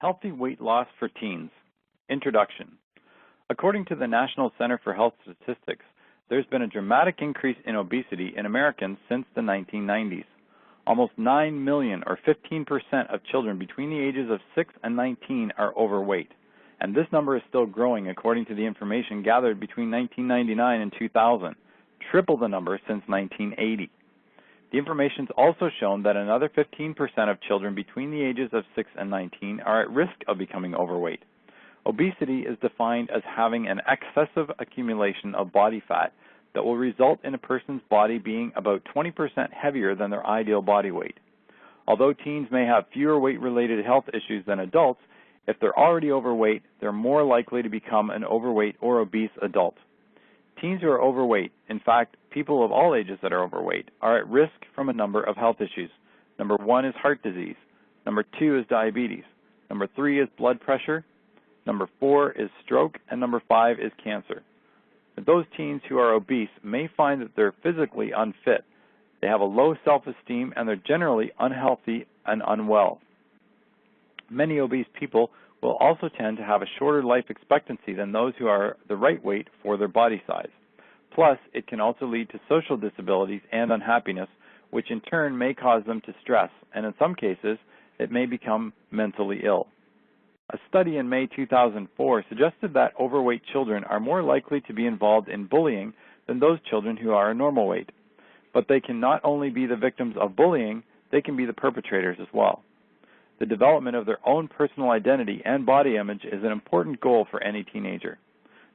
Healthy weight loss for teens. Introduction. According to the National Center for Health Statistics, there's been a dramatic increase in obesity in Americans since the 1990s. Almost 9 million, or 15% of children between the ages of 6 and 19 are overweight, and this number is still growing according to the information gathered between 1999 and 2000, triple the number since 1980. The information has also shown that another 15% of children between the ages of 6 and 19 are at risk of becoming overweight. Obesity is defined as having an excessive accumulation of body fat that will result in a person's body being about 20% heavier than their ideal body weight. Although teens may have fewer weight-related health issues than adults, if they're already overweight, they're more likely to become an overweight or obese adult. Teens who are overweight, in fact, people of all ages that are overweight, are at risk from a number of health issues. Number 1 is heart disease. Number 2 is diabetes. Number 3 is blood pressure. Number 4 is stroke. And number 5 is cancer. But those teens who are obese may find that they're physically unfit. They have a low self-esteem and they're generally unhealthy and unwell. Many obese people will also tend to have a shorter life expectancy than those who are the right weight for their body size. Plus, it can also lead to social disabilities and unhappiness, which in turn may cause them to stress, and in some cases, it may become mentally ill. A study in May 2004 suggested that overweight children are more likely to be involved in bullying than those children who are a normal weight. But they can not only be the victims of bullying, they can be the perpetrators as well. The development of their own personal identity and body image is an important goal for any teenager.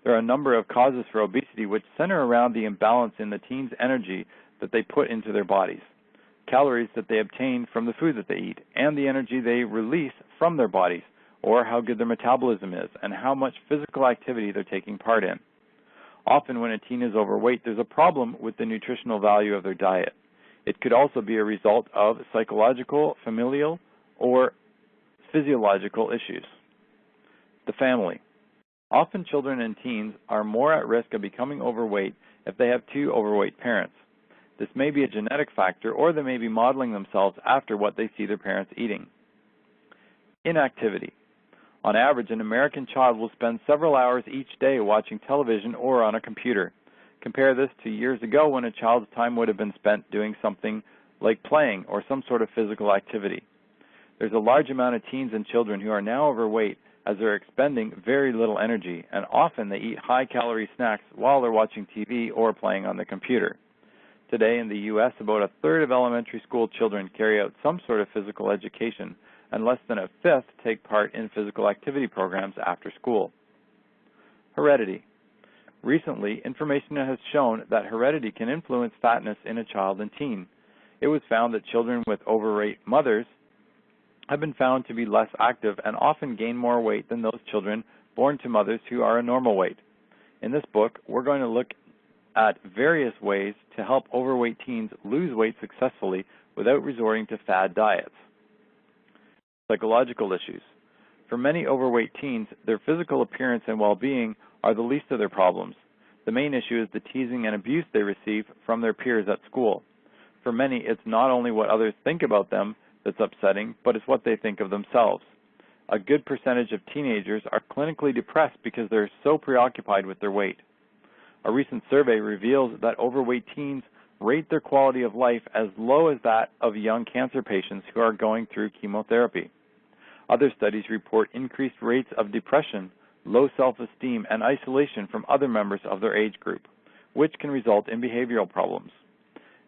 There are a number of causes for obesity which center around the imbalance in the teen's energy that they put into their bodies, calories that they obtain from the food that they eat, and the energy they release from their bodies, or how good their metabolism is, and how much physical activity they're taking part in. Often when a teen is overweight, there's a problem with the nutritional value of their diet. It could also be a result of psychological, familial, or physiological issues. The family. Often children and teens are more at risk of becoming overweight if they have two overweight parents. This may be a genetic factor, or they may be modeling themselves after what they see their parents eating. Inactivity. On average, an American child will spend several hours each day watching television or on a computer. Compare this to years ago when a child's time would have been spent doing something like playing or some sort of physical activity. There's a large amount of teens and children who are now overweight as they're expending very little energy, and often they eat high-calorie snacks while they're watching TV or playing on the computer. Today in the U.S., about a third of elementary school children carry out some sort of physical education, and less than a fifth take part in physical activity programs after school. Heredity. Recently, information has shown that heredity can influence fatness in a child and teen. It was found that children with overweight mothers have been found to be less active and often gain more weight than those children born to mothers who are a normal weight. In this book, we're going to look at various ways to help overweight teens lose weight successfully without resorting to fad diets. Psychological issues. For many overweight teens, their physical appearance and well-being are the least of their problems. The main issue is the teasing and abuse they receive from their peers at school. For many, it's not only what others think about them that's upsetting, but it's what they think of themselves. A good percentage of teenagers are clinically depressed because they're so preoccupied with their weight. A recent survey reveals that overweight teens rate their quality of life as low as that of young cancer patients who are going through chemotherapy. Other studies report increased rates of depression, low self-esteem, and isolation from other members of their age group, which can result in behavioral problems.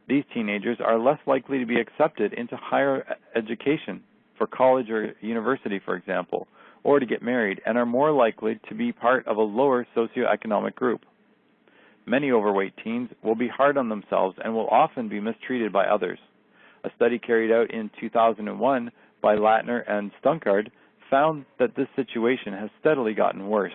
These teenagers are less likely to be accepted into higher education, for college or university, for example, or to get married, and are more likely to be part of a lower socioeconomic group. Many overweight teens will be hard on themselves and will often be mistreated by others. A study carried out in 2001 by Latner and Stunkard found that this situation has steadily gotten worse.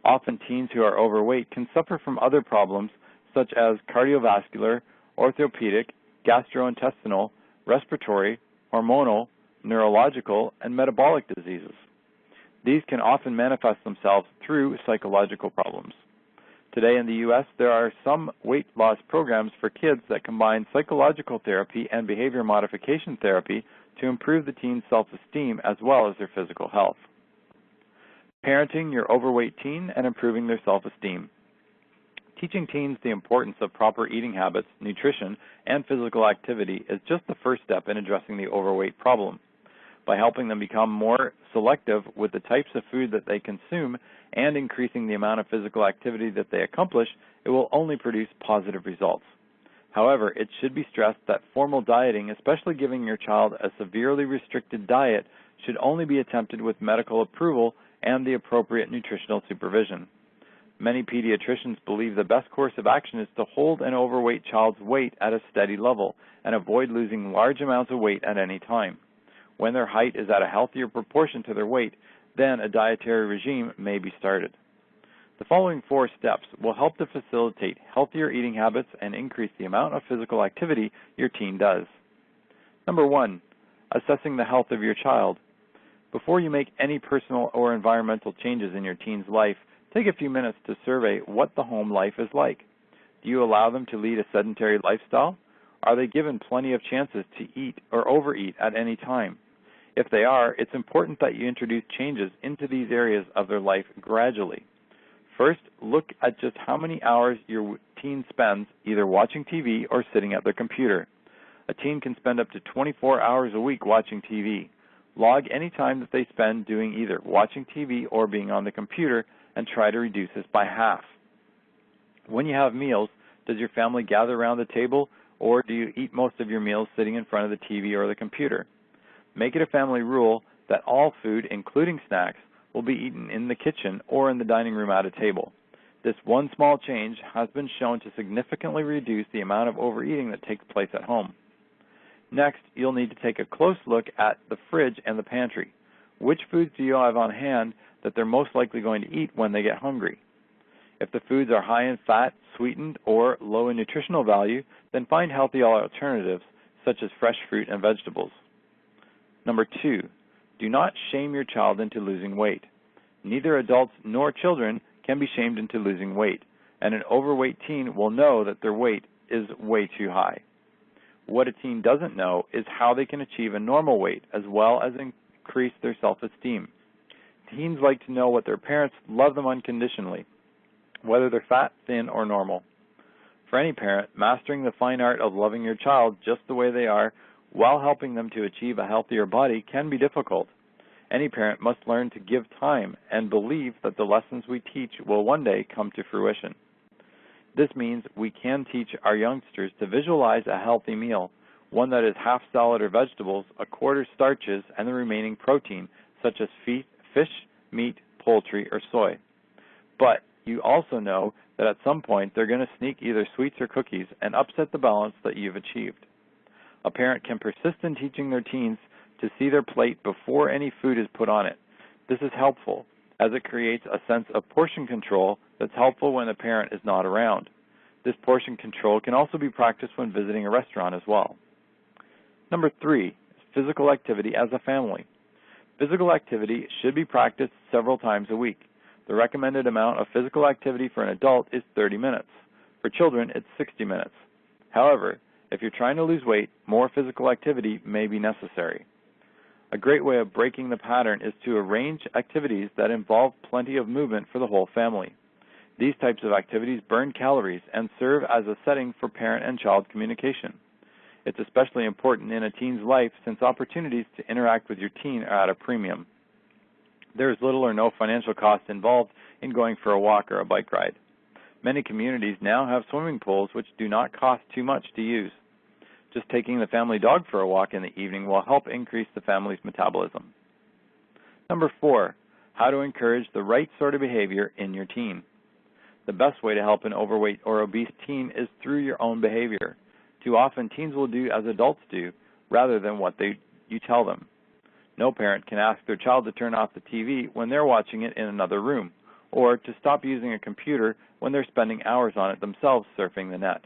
Often teens who are overweight can suffer from other problems such as cardiovascular, orthopedic, gastrointestinal, respiratory, hormonal, neurological, and metabolic diseases. These can often manifest themselves through psychological problems. Today in the U.S., there are some weight loss programs for kids that combine psychological therapy and behavior modification therapy to improve the teen's self-esteem as well as their physical health. Parenting your overweight teen and improving their self-esteem. Teaching teens the importance of proper eating habits, nutrition, and physical activity is just the first step in addressing the overweight problem. By helping them become more selective with the types of food that they consume and increasing the amount of physical activity that they accomplish, it will only produce positive results. However, it should be stressed that formal dieting, especially giving your child a severely restricted diet, should only be attempted with medical approval and the appropriate nutritional supervision. Many pediatricians believe the best course of action is to hold an overweight child's weight at a steady level and avoid losing large amounts of weight at any time. When their height is at a healthier proportion to their weight, then a dietary regime may be started. The following 4 steps will help to facilitate healthier eating habits and increase the amount of physical activity your teen does. Number 1, assessing the health of your child. Before you make any personal or environmental changes in your teen's life, take a few minutes to survey what the home life is like. Do you allow them to lead a sedentary lifestyle? Are they given plenty of chances to eat or overeat at any time? If they are, it's important that you introduce changes into these areas of their life gradually. First, look at just how many hours your teen spends either watching TV or sitting at their computer. A teen can spend up to 24 hours a week watching TV. Log any time that they spend doing either watching TV or being on the computer and try to reduce this by half. When you have meals, does your family gather around the table, or do you eat most of your meals sitting in front of the TV or the computer? Make it a family rule that all food, including snacks, will be eaten in the kitchen or in the dining room at a table. This one small change has been shown to significantly reduce the amount of overeating that takes place at home. Next, you'll need to take a close look at the fridge and the pantry. Which foods do you have on hand that they're most likely going to eat when they get hungry? If the foods are high in fat, sweetened, or low in nutritional value, then find healthy alternatives such as fresh fruit and vegetables. Number 2, do not shame your child into losing weight. Neither adults nor children can be shamed into losing weight, and an overweight teen will know that their weight is way too high. What a teen doesn't know is how they can achieve a normal weight as well as increase their self-esteem. Teens like to know what their parents love them unconditionally, whether they're fat, thin, or normal. For any parent, mastering the fine art of loving your child just the way they are while helping them to achieve a healthier body can be difficult. Any parent must learn to give time and believe that the lessons we teach will one day come to fruition. This means we can teach our youngsters to visualize a healthy meal, one that is half salad or vegetables, a quarter starches, and the remaining protein, such as fish, meat, poultry, or soy. But you also know that at some point they're going to sneak either sweets or cookies and upset the balance that you've achieved. A parent can persist in teaching their teens to see their plate before any food is put on it. This is helpful, as it creates a sense of portion control that's helpful when the parent is not around. This portion control can also be practiced when visiting a restaurant as well. Number 3, physical activity as a family. Physical activity should be practiced several times a week. The recommended amount of physical activity for an adult is 30 minutes. For children, it's 60 minutes. However, if you're trying to lose weight, more physical activity may be necessary. A great way of breaking the pattern is to arrange activities that involve plenty of movement for the whole family. These types of activities burn calories and serve as a setting for parent and child communication. It's especially important in a teen's life since opportunities to interact with your teen are at a premium. There is little or no financial cost involved in going for a walk or a bike ride. Many communities now have swimming pools which do not cost too much to use. Just taking the family dog for a walk in the evening will help increase the family's metabolism. Number 4, how to encourage the right sort of behavior in your teen. The best way to help an overweight or obese teen is through your own behavior. Too often, teens will do as adults do rather than what you tell them. No parent can ask their child to turn off the TV when they're watching it in another room, or to stop using a computer when they're spending hours on it themselves surfing the net.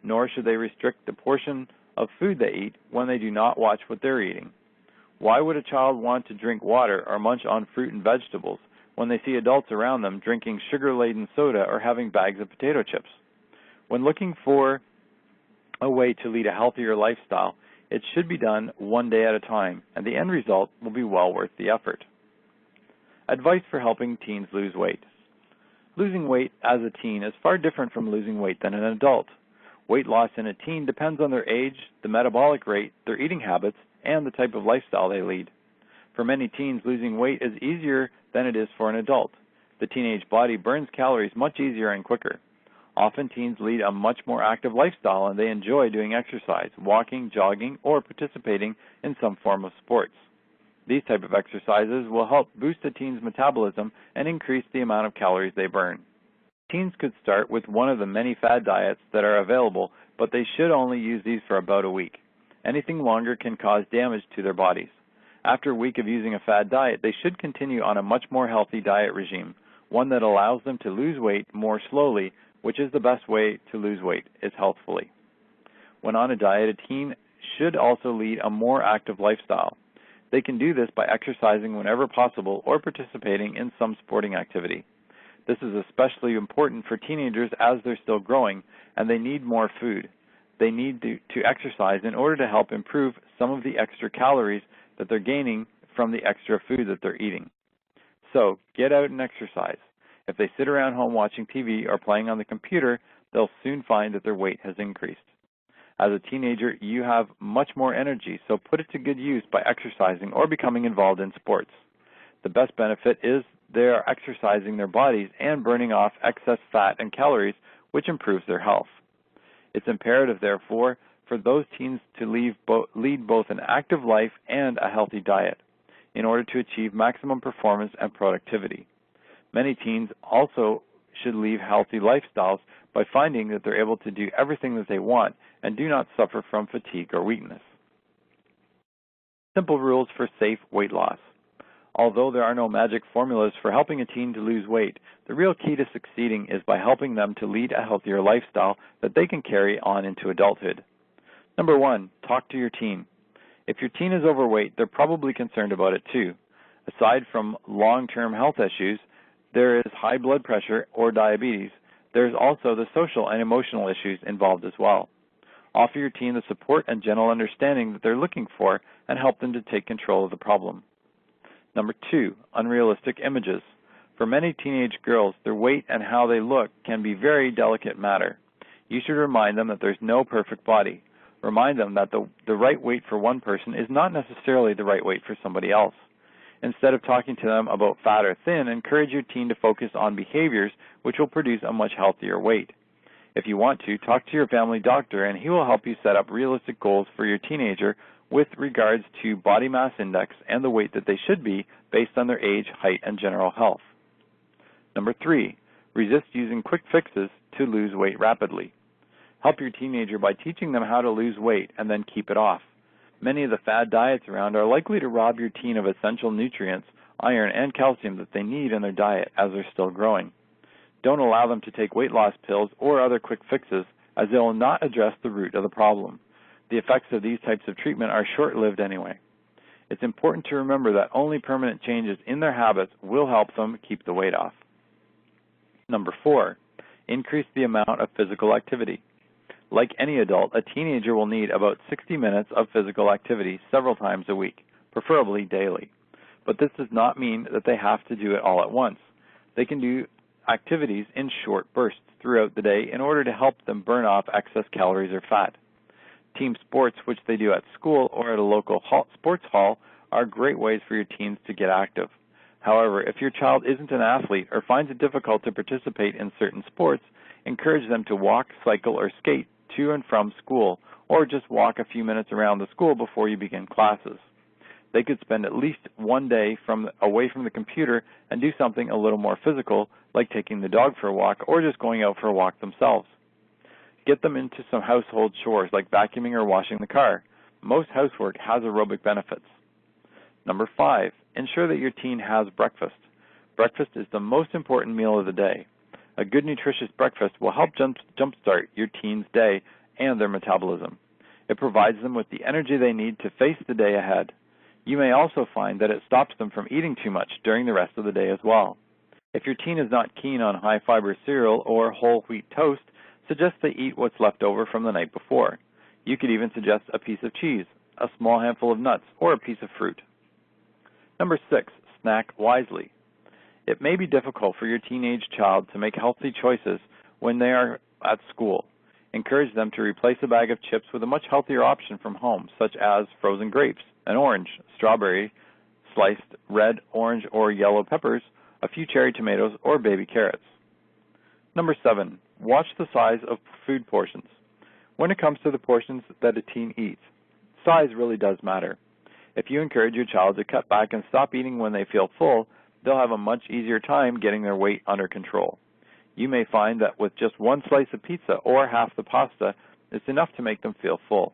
Nor should they restrict the portion of food they eat when they do not watch what they're eating. Why would a child want to drink water or munch on fruit and vegetables when they see adults around them drinking sugar-laden soda or having bags of potato chips? When looking for a way to lead a healthier lifestyle, It should be done one day at a time, and the end result will be well worth the effort. Advice for helping teens lose weight. Losing weight as a teen is far different from losing weight than an adult. Weight loss in a teen depends on their age, the metabolic rate, their eating habits, and the type of lifestyle they lead. For many teens, losing weight is easier than it is for an adult. The teenage body burns calories much easier and quicker. Often teens lead a much more active lifestyle and they enjoy doing exercise, walking, jogging, or participating in some form of sports. These type of exercises will help boost a teen's metabolism and increase the amount of calories they burn. Teens could start with one of the many fad diets that are available, but they should only use these for about a week. Anything longer can cause damage to their bodies. After a week of using a fad diet, they should continue on a much more healthy diet regime, one that allows them to lose weight more slowly, which is the best way to lose weight, is healthfully. When on a diet, a teen should also lead a more active lifestyle. They can do this by exercising whenever possible or participating in some sporting activity. This is especially important for teenagers as they're still growing and they need more food. They need to exercise in order to help improve some of the extra calories that they're gaining from the extra food that they're eating. So, get out and exercise. If they sit around home watching TV or playing on the computer, they'll soon find that their weight has increased. As a teenager, you have much more energy, so put it to good use by exercising or becoming involved in sports. The best benefit is they are exercising their bodies and burning off excess fat and calories, which improves their health. It's imperative, therefore, for those teens to lead both an active life and a healthy diet in order to achieve maximum performance and productivity. Many teens also should lead healthy lifestyles by finding that they're able to do everything that they want and do not suffer from fatigue or weakness. Simple rules for safe weight loss. Although there are no magic formulas for helping a teen to lose weight, the real key to succeeding is by helping them to lead a healthier lifestyle that they can carry on into adulthood. Number 1, talk to your teen. If your teen is overweight, they're probably concerned about it too. Aside from long-term health issues, there is high blood pressure or diabetes. There's also the social and emotional issues involved as well. Offer your teen the support and gentle understanding that they're looking for and help them to take control of the problem. Number 2, unrealistic images. For many teenage girls, their weight and how they look can be a very delicate matter. You should remind them that there's no perfect body. Remind them that the right weight for one person is not necessarily the right weight for somebody else. Instead of talking to them about fat or thin, encourage your teen to focus on behaviors which will produce a much healthier weight. If you want to, talk to your family doctor and he will help you set up realistic goals for your teenager with regards to body mass index and the weight that they should be based on their age, height, and general health. Number 3, resist using quick fixes to lose weight rapidly. Help your teenager by teaching them how to lose weight and then keep it off. Many of the fad diets around are likely to rob your teen of essential nutrients, iron, and calcium that they need in their diet as they're still growing. Don't allow them to take weight loss pills or other quick fixes, as they will not address the root of the problem. The effects of these types of treatment are short-lived anyway. It's important to remember that only permanent changes in their habits will help them keep the weight off. Number 4, increase the amount of physical activity. Like any adult, a teenager will need about 60 minutes of physical activity several times a week, preferably daily. But this does not mean that they have to do it all at once. They can do activities in short bursts throughout the day in order to help them burn off excess calories or fat. Team sports, which they do at school or at a local sports hall, are great ways for your teens to get active. However, if your child isn't an athlete or finds it difficult to participate in certain sports, encourage them to walk, cycle, or skate to and from school, or just walk a few minutes around the school before you begin classes. They could spend at least one day away from the computer and do something a little more physical, like taking the dog for a walk or just going out for a walk themselves. Get them into some household chores like vacuuming or washing the car. Most housework has aerobic benefits. Number 5, ensure that your teen has breakfast. Breakfast is the most important meal of the day. A good nutritious breakfast will help jumpstart your teen's day and their metabolism. It provides them with the energy they need to face the day ahead. You may also find that it stops them from eating too much during the rest of the day as well. If your teen is not keen on high-fiber cereal or whole wheat toast, suggest they eat what's left over from the night before. You could even suggest a piece of cheese, a small handful of nuts, or a piece of fruit. Number 6, snack wisely. It may be difficult for your teenage child to make healthy choices when they are at school. Encourage them to replace a bag of chips with a much healthier option from home, such as frozen grapes, an orange, strawberry, sliced red, orange, or yellow peppers, a few cherry tomatoes, or baby carrots. Number 7, watch the size of food portions. When it comes to the portions that a teen eats, size really does matter. If you encourage your child to cut back and stop eating when they feel full, they'll have a much easier time getting their weight under control. You may find that with just one slice of pizza or half the pasta, it's enough to make them feel full.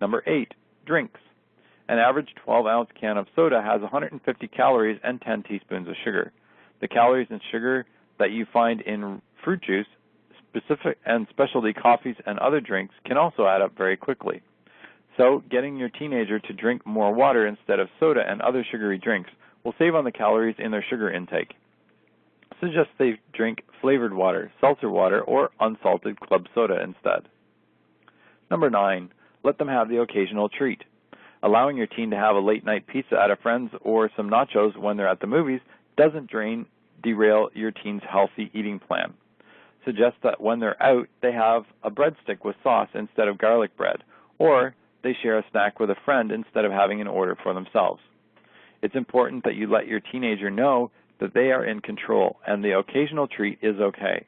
Number 8, drinks. An average 12-ounce can of soda has 150 calories and 10 teaspoons of sugar. The calories and sugar that you find in fruit juice, specific and specialty coffees and other drinks can also add up very quickly. So, getting your teenager to drink more water instead of soda and other sugary drinks will save on the calories in their sugar intake. Suggest they drink flavored water, seltzer water, or unsalted club soda instead. Number 9, let them have the occasional treat. Allowing your teen to have a late-night pizza at a friend's or some nachos when they're at the movies doesn't derail your teen's healthy eating plan. Suggest that when they're out, they have a breadstick with sauce instead of garlic bread, or they share a snack with a friend instead of having an order for themselves. It's important that you let your teenager know that they are in control and the occasional treat is okay.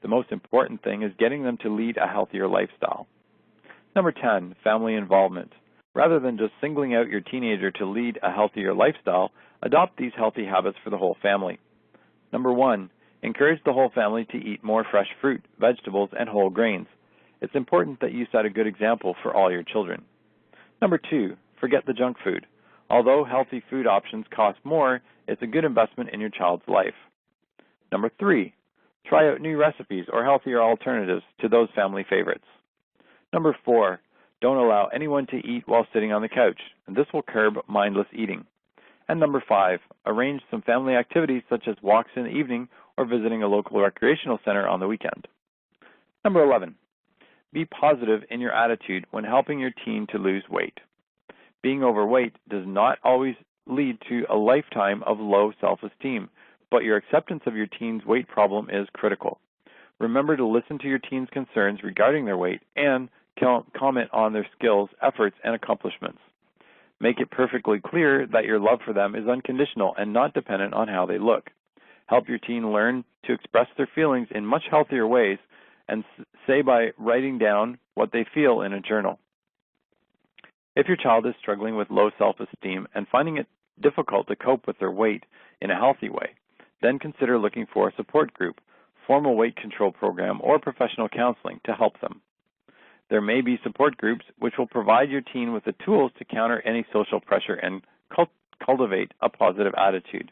The most important thing is getting them to lead a healthier lifestyle. Number 10, family involvement. Rather than just singling out your teenager to lead a healthier lifestyle, adopt these healthy habits for the whole family. Number 1, encourage the whole family to eat more fresh fruit, vegetables, and whole grains. It's important that you set a good example for all your children. Number 2, forget the junk food. Although healthy food options cost more, it's a good investment in your child's life. Number 3, try out new recipes or healthier alternatives to those family favorites. Number 4, don't allow anyone to eat while sitting on the couch, and this will curb mindless eating. And number 5, arrange some family activities such as walks in the evening or visiting a local recreational center on the weekend. Number 11, be positive in your attitude when helping your teen to lose weight. Being overweight does not always lead to a lifetime of low self-esteem, but your acceptance of your teen's weight problem is critical. Remember to listen to your teen's concerns regarding their weight and comment on their skills, efforts, and accomplishments. Make it perfectly clear that your love for them is unconditional and not dependent on how they look. Help your teen learn to express their feelings in much healthier ways and say by writing down what they feel in a journal. If your child is struggling with low self-esteem and finding it difficult to cope with their weight in a healthy way, then consider looking for a support group, formal weight control program, or professional counseling to help them. There may be support groups which will provide your teen with the tools to counter any social pressure and cultivate a positive attitude.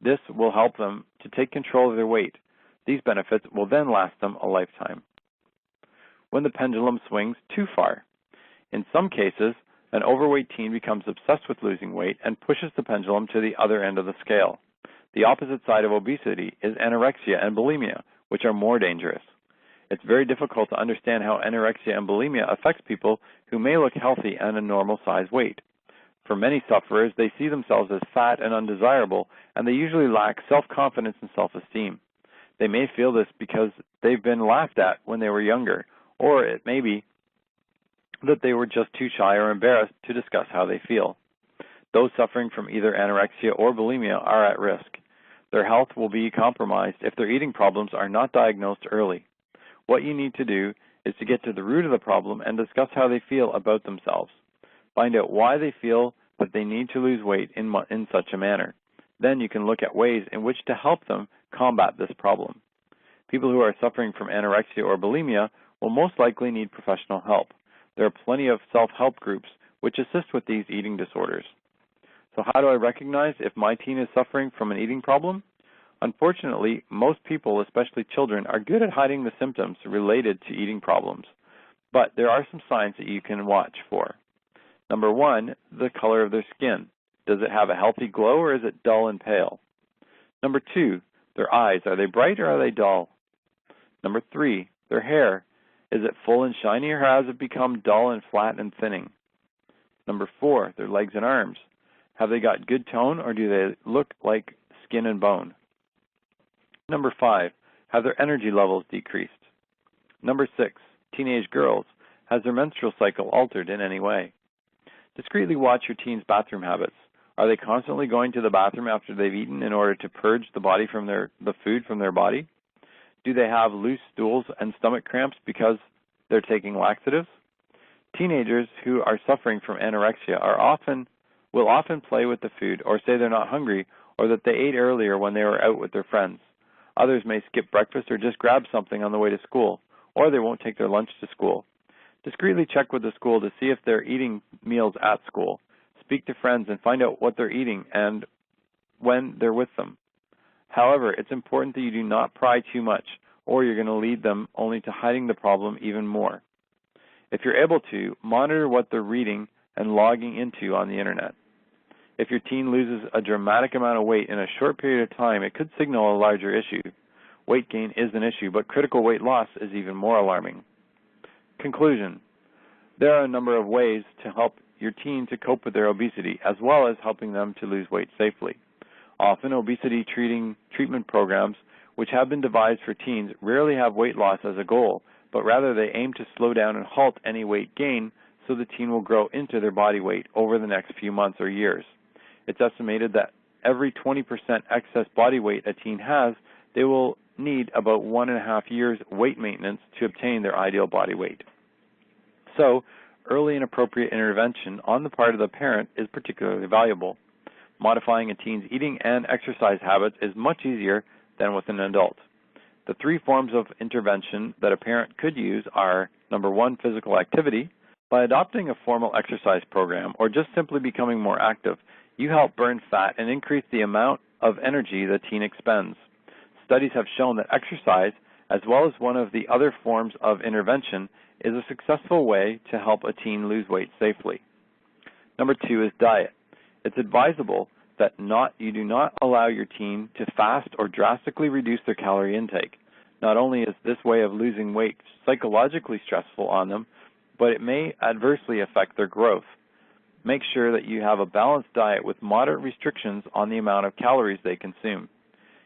This will help them to take control of their weight. These benefits will then last them a lifetime. When the pendulum swings too far. In some cases, an overweight teen becomes obsessed with losing weight and pushes the pendulum to the other end of the scale. The opposite side of obesity is anorexia and bulimia, which are more dangerous. It's very difficult to understand how anorexia and bulimia affects people who may look healthy and a normal size weight. For many sufferers, they see themselves as fat and undesirable, and they usually lack self-confidence and self-esteem. They may feel this because they've been laughed at when they were younger, or it may be that they were just too shy or embarrassed to discuss how they feel. Those suffering from either anorexia or bulimia are at risk. Their health will be compromised if their eating problems are not diagnosed early. What you need to do is to get to the root of the problem and discuss how they feel about themselves. Find out why they feel that they need to lose weight in such a manner. Then you can look at ways in which to help them combat this problem. People who are suffering from anorexia or bulimia will most likely need professional help. There are plenty of self-help groups which assist with these eating disorders. So how do I recognize if my teen is suffering from an eating problem? Unfortunately, most people, especially children, are good at hiding the symptoms related to eating problems. But there are some signs that you can watch for. Number 1, the color of their skin. Does it have a healthy glow or is it dull and pale? Number 2, their eyes. Are they bright or are they dull? Number 3, their hair. Is it full and shiny or has it become dull and flat and thinning? Number 4, their legs and arms. Have they got good tone, or do they look like skin and bone? Number 5, have their energy levels decreased? Number 6, teenage girls. Has their menstrual cycle altered in any way? Discreetly watch your teen's bathroom habits. Are they constantly going to the bathroom after they've eaten in order to purge the food from their body? Do they have loose stools and stomach cramps because they're taking laxatives? Teenagers who are suffering from anorexia will often play with the food or say they're not hungry or that they ate earlier when they were out with their friends. Others may skip breakfast or just grab something on the way to school, or they won't take their lunch to school. Discreetly check with the school to see if they're eating meals at school. Speak to friends and find out what they're eating and when they're with them. However, it's important that you do not pry too much, or you're going to lead them only to hiding the problem even more. If you're able to, monitor what they're reading and logging into on the internet. If your teen loses a dramatic amount of weight in a short period of time, it could signal a larger issue. Weight gain is an issue, but critical weight loss is even more alarming. Conclusion. There are a number of ways to help your teen to cope with their obesity, as well as helping them to lose weight safely. Often, obesity treatment programs, which have been devised for teens, rarely have weight loss as a goal, but rather they aim to slow down and halt any weight gain so the teen will grow into their body weight over the next few months or years. It's estimated that every 20% excess body weight a teen has, they will need about 1.5 years weight maintenance to obtain their ideal body weight. So, early and appropriate intervention on the part of the parent is particularly valuable. Modifying a teen's eating and exercise habits is much easier than with an adult. The 3 forms of intervention that a parent could use are, number 1, physical activity. By adopting a formal exercise program or just simply becoming more active, you help burn fat and increase the amount of energy the teen expends. Studies have shown that exercise, as well as one of the other forms of intervention, is a successful way to help a teen lose weight safely. Number 2 is diet. It's advisable that you do not allow your teen to fast or drastically reduce their calorie intake. Not only is this way of losing weight psychologically stressful on them, but it may adversely affect their growth. Make sure that you have a balanced diet with moderate restrictions on the amount of calories they consume.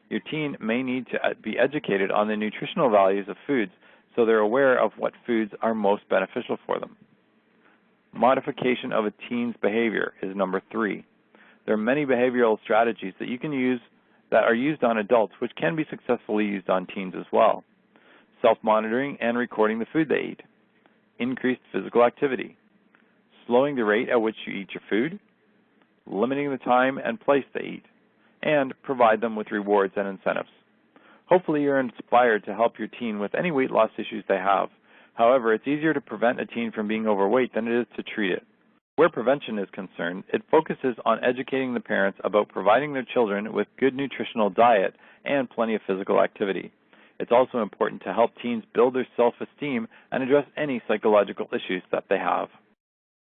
Your teen may need to be educated on the nutritional values of foods so they're aware of what foods are most beneficial for them. Modification of a teen's behavior is number 3. There are many behavioral strategies that you can use that are used on adults which can be successfully used on teens as well. Self-monitoring and recording the food they eat. Increased physical activity. Slowing the rate at which you eat your food. Limiting the time and place they eat. And provide them with rewards and incentives. Hopefully you're inspired to help your teen with any weight loss issues they have. However, it's easier to prevent a teen from being overweight than it is to treat it. Where prevention is concerned, it focuses on educating the parents about providing their children with good nutritional diet and plenty of physical activity. It's also important to help teens build their self-esteem and address any psychological issues that they have.